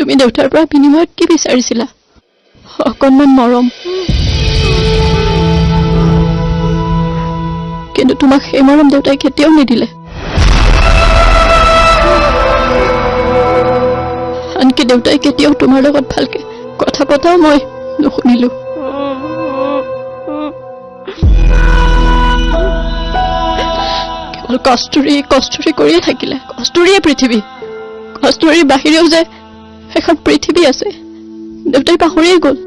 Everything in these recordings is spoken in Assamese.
তুমি দেউতাৰ পৰা বিনিময়ত কি বিচাৰিছিলা? অকণমান মৰম। কিন্তু তোমাক সেই মৰম দেউতাই কেতিয়াও নিদিলে। আনকি দেউতাই কেতিয়াও তোমাৰ লগত ভালকে কথা পতাও মই নুশুনিলো। কেৱল কষ্টুৰি কষ্টুৰি কৰিয়ে থাকিলে। কষ্টুৰিয়ে পৃথিৱী। কষ্টুৰিৰ বাহিৰেও যে এখন পৃথিৱী আছে দেউতাই পাহৰিয়ে গ'ল।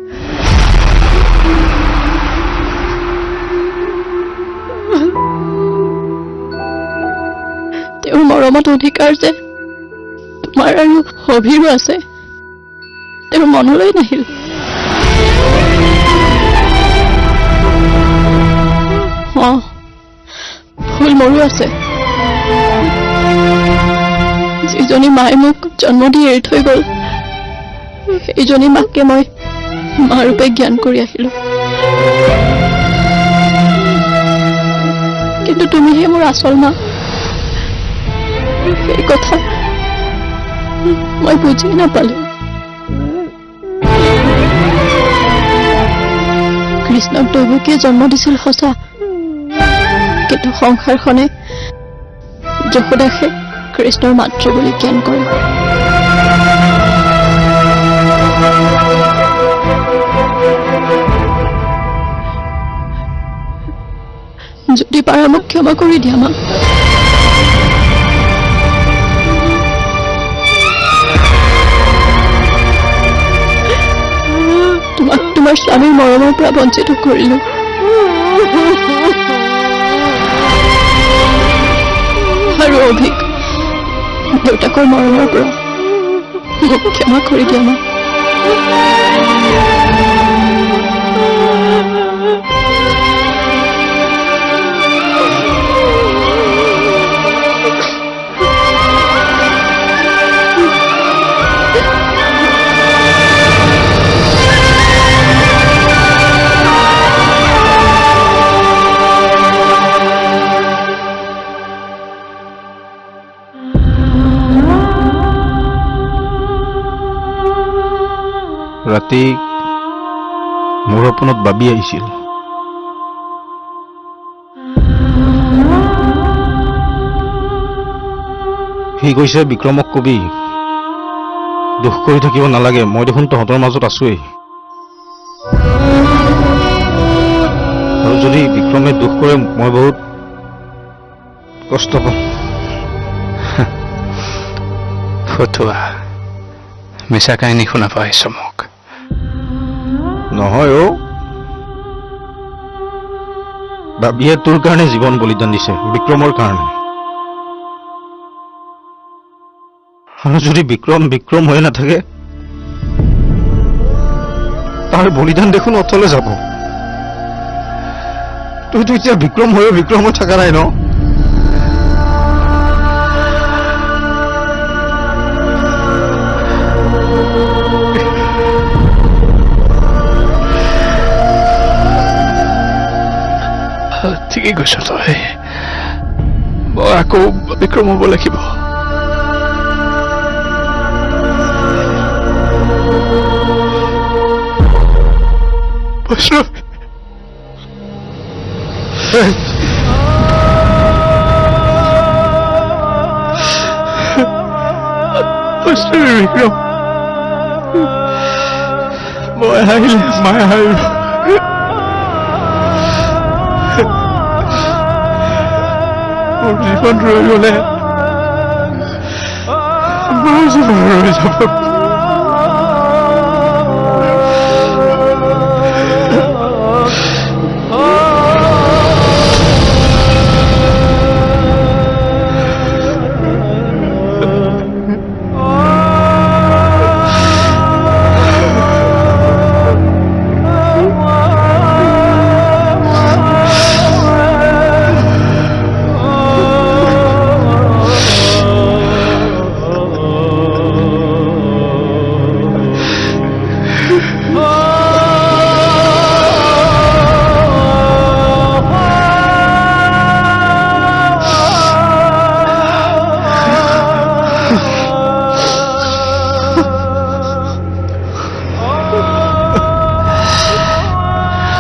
তেওঁৰ মৰমত অধিকাৰ যে তোমাৰ আৰু অভিৰো আছে তেওঁৰ মনলৈ নাহিল। ভুল মোৰো আছে। যিজনী মায়ে মোক জন্ম দি এৰি থৈ গ'ল সেইজনী মাকে মই মা ৰূপে জ্ঞান কৰি আহিলো। কিন্তু তুমিহে মোৰ আচল মা। সেই কথা মই বুজি নাপালো। কৃষ্ণক দৈৱকীয়ে জন্ম দিছিল সঁচা, কিন্তু সংসাৰখনে যশোদাকে কৃষ্ণৰ মাতৃ বুলি জ্ঞান কৰে। যদি পাৰা মোক ক্ষমা কৰি দিয়া মা। তোমাক তোমাৰ স্বামীৰ মৰমৰ পৰা বঞ্চিত কৰিলো। আৰু অভিক দেউতাকৰ মৰমৰ পৰা মোক ক্ষমা কৰি দিয়া মা। ৰাতি মোৰ সপোনত বাবি আহিছিল। সি কৈছে বিক্ৰমক কবি দুখ কৰি থাকিব নালাগে, মই দেখোন তহঁতৰ মাজত আছোৱেই। আৰু যদি বিক্ৰমে দুখ কৰে মই বহুত কষ্ট পাম। ফটুৱা মিছা কাহিনী শুনা পাইছ মোক। নহয় অ, বাবিয়ে তোৰ কাৰণে জীৱন বলিদান দিছে, বিক্ৰমৰ কাৰণে। আৰু যদি বিক্ৰম বিক্ৰম হৈ নাথাকে তাৰ বলিদান দেখোন অথলে যাব। তইতো এতিয়া বিক্ৰম হৈ থকা নাই ন? ঠিকেই কৈছ তই। মই আকৌ বিক্ৰম হ'ব লাগিব। বিক্ৰম মই আহিলে মায়ে আহিব। মোৰ জীৱন ৰৈ গ'লে মোৰ জীৱন ৰৈ যাব।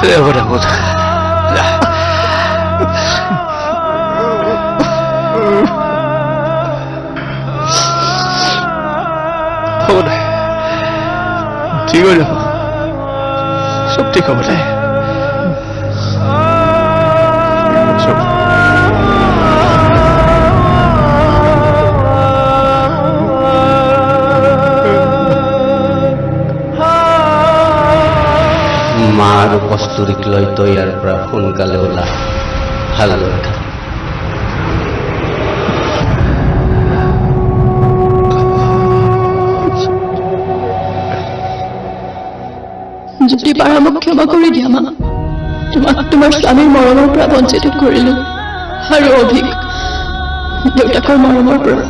হ'ব দে হ'ব দে যা। হ'ব দে ঠিক হৈ যাব চব ঠিক হ'ব দে চব মা আৰু কস্তুৰীক লৈ তই ইয়াৰ পৰা সোনকালে ওলা ভালদৰে থাক। যদি পাৰা মোক ক্ষমা কৰি দিয়া মা। তোমাক তোমাৰ স্বামীৰ মৰমৰ পৰা বঞ্চিত কৰিলো আৰু অভিক দেউতাকৰ মৰমৰ পৰা।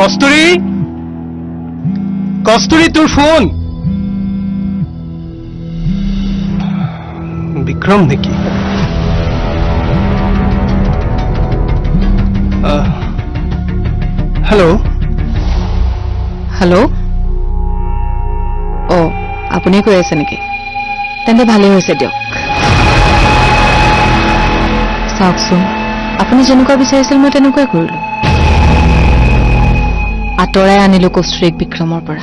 কস্তুৰী কস্তুৰী তোৰ ফোন বিক্ৰম নেকি হেল্ল' হেল্ল' অঁ আপুনি কৈ আছে নেকি তেন্তে ভালেই হৈছে দিয়ক চাওকচোন আপুনি যেনেকুৱা বিচাৰিছিল মই তেনেকুৱাই কৰিলোঁ আঁতৰাই আনিলোঁ কস্তুৰীক বিক্ৰমৰ পৰা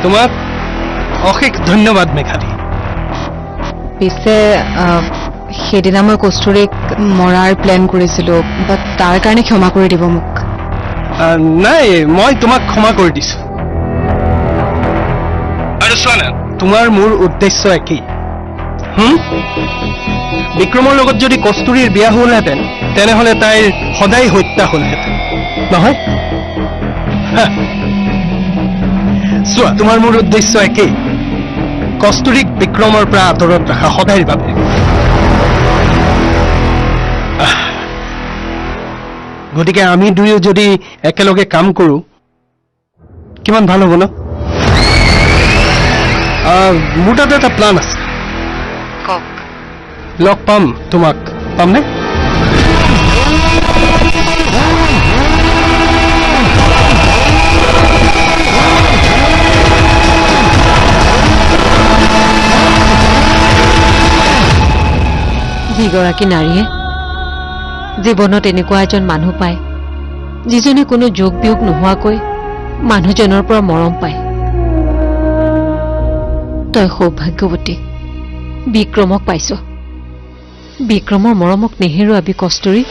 তোমাক অশেষ ধন্যবাদ মেঘালী পিছে সেইদিনা মই কস্তুৰীক মৰাৰ প্লেন কৰিছিলোঁ বাট তাৰ কাৰণে ক্ষমা কৰি দিব মোক নাই মই তোমাক ক্ষমা কৰি দিছো আৰু চোৱা না তোমাৰ মোৰ উদ্দেশ্য একেই বিক্ৰমৰ লগত যদি কস্তুৰীৰ বিয়া হ'লহেঁতেন তেনেহলে তাইৰ সদায় হত্যা হ'লহেঁতেন নহয় চোৱা তোমাৰ মোৰ উদ্দেশ্য একেই কস্তুৰীক বিক্ৰমৰ পৰা আঁতৰত ৰখা সদায়ৰ বাবে গতিকে আমি দুয়ো যদি একেলগে কাম কৰো কিমান ভাল হ'ব ন মোৰ তাতে এটা প্লান আছে কওক লগ পাম তোমাক পামনে যিগৰাকী নাৰীয়ে জীৱনত এনেকুৱা এজন মানুহ পায় যিজনে কোনো যোগ বিয়োগ নোহোৱাকৈ মানুহজনৰ পৰা মৰম পায় তই সৌভাগ্যৱতী বিক্ৰমক পাইছ বিক্ৰমৰ মৰমক নেহেৰুৱাবি কস্তুৰী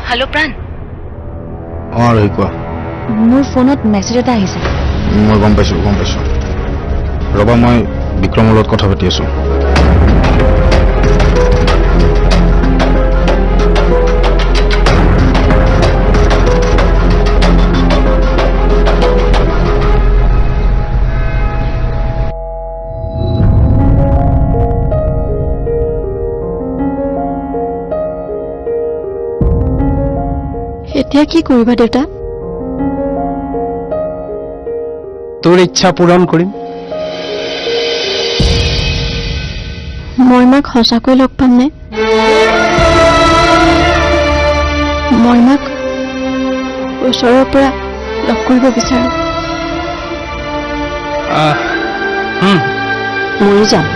হেল্ল' প্ৰাণ, অঁ ৰহি কোৱা। মোৰ ফোনত মেছেজ এটা আহিছে। মই গম পাইছোঁ ৰবা, মই বিক্ৰমৰ লগত কথা পাতি আছোঁ। এতিয়া কি কৰিবা দেউতা? তোৰ ইচ্ছা পূৰণ কৰিম। মই মাক সঁচাকৈ লগ পামনে? মই মাক ওচৰৰ পৰা লগ কৰিব বিচাৰো। ময়ো যাম।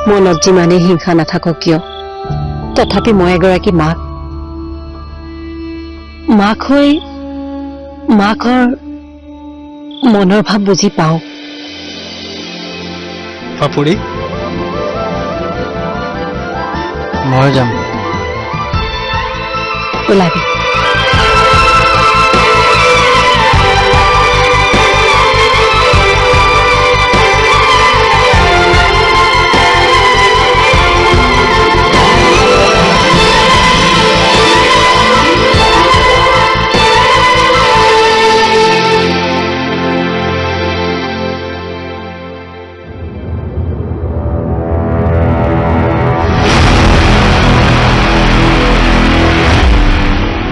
মনত যিমানেই হিংসা নাথাকক কিয়, তথাপি মই এগৰাকী মাক হৈ মাকৰ মনৰ ভাৱ বুজি পাওঁ। পাপুৰি, মই যাম। ওলাবি।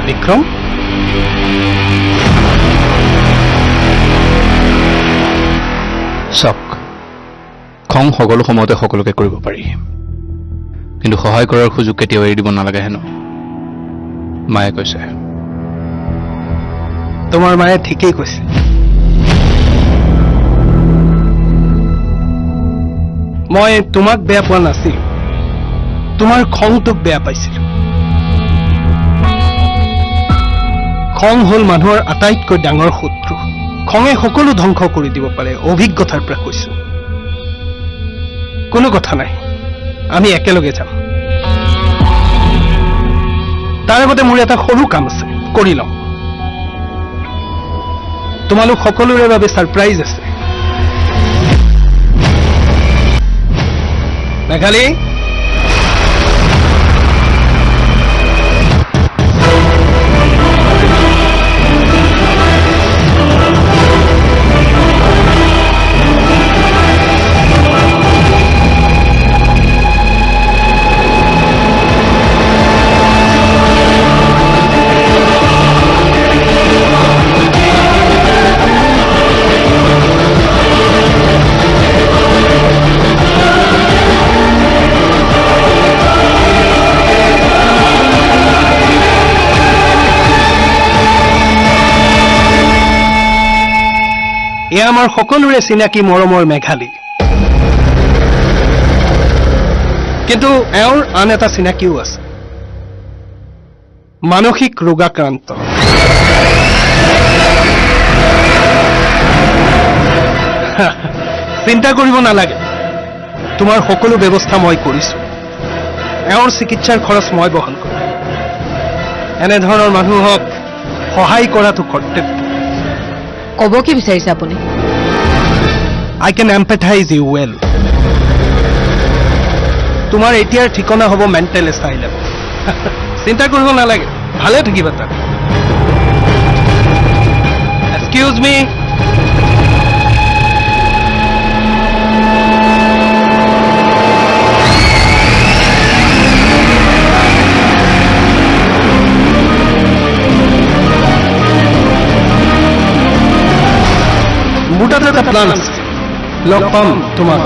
বিক্ৰম, চাওক, খং সকলো সময়তে সকলোকে কৰিব পাৰি, কিন্তু সহায় কৰাৰ সুযোগ কেতিয়াও এৰি দিব নালাগে হেনো মায়ে কৈছে। তোমাৰ মায়ে ঠিকেই কৈছে। মই তোমাক বেয়া পোৱা নাছিলো, তোমাৰ খংটোক বেয়া পাইছিলো। খং হ'ল মানুহৰ আটাইতকৈ ডাঙৰ শত্ৰু। খঙে সকলো ধ্বংস কৰি দিব পাৰে, অভিজ্ঞতাৰ পৰা কৈছো। কোনো কথা নাই, আমি একেলগে যাম। তাৰ আগতে মোৰ এটা সৰু কাম আছে, কৰি লওঁ। তোমালোক সকলোৰে বাবে ছাৰপ্ৰাইজ আছে। মেঘালী, এয়া আমাৰ সকলোৰে চিনাকি মৰমৰ মেঘালী। কিন্তু এওঁৰ আন এটা চিনাকিও আছে, মানসিক ৰোগাক্ৰান্ত। চিন্তা কৰিব নালাগে, তোমাৰ সকলো ব্যৱস্থা মই কৰিছো। এওঁৰ চিকিৎসাৰ খৰচ মই বহন কৰিম। এনেধৰণৰ মানুহক সহায় কৰাটো কৰ্তব্য। ক'ব কি বিচাৰিছে আপুনি? I can empathize you well. তোমাৰ এতিয়াৰ ঠিকনা হ'ব মেণ্টেল এছাইলাম। চিন্তা কৰিব নালাগে, ভালে থাকিবা তাত। এক্সকিউজ মি। মোৰ তাত এটা প্লান আছে, লগ পাম তোমাক।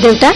দেউতা